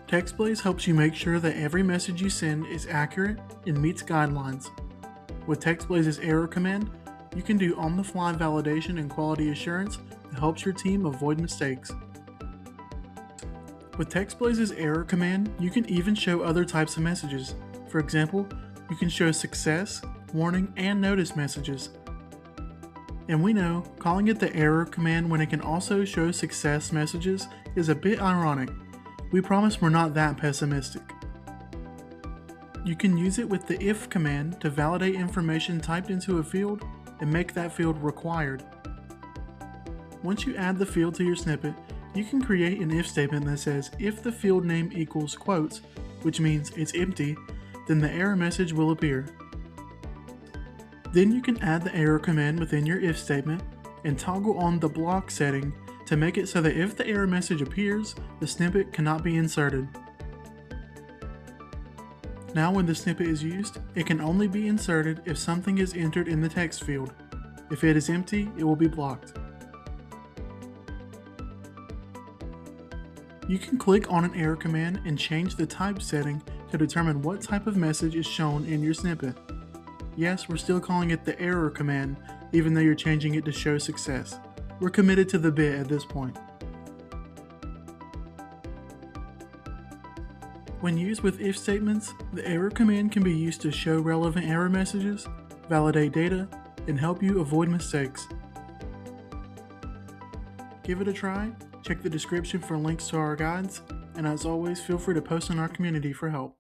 TextBlaze helps you make sure that every message you send is accurate and meets guidelines. With TextBlaze's error command, you can do on-the-fly validation and quality assurance that helps your team avoid mistakes. With TextBlaze's error command, you can even show other types of messages. For example, you can show success, warning, and notice messages. And we know, calling it the error command when it can also show success messages is a bit ironic. We promise we're not that pessimistic. You can use it with the if command to validate information typed into a field and make that field required. Once you add the field to your snippet, you can create an if statement that says if the field name equals quotes, which means it's empty, then the error message will appear. Then you can add the error command within your if statement and toggle on the block setting to make it so that if the error message appears, the snippet cannot be inserted. Now when the snippet is used, it can only be inserted if something is entered in the text field. If it is empty, it will be blocked. You can click on an error command and change the type setting to determine what type of message is shown in your snippet. Yes, we're still calling it the error command, even though you're changing it to show success. We're committed to the bit at this point. When used with if statements, the error command can be used to show relevant error messages, validate data, and help you avoid mistakes. Give it a try, check the description for links to our guides, and as always, feel free to post in our community for help.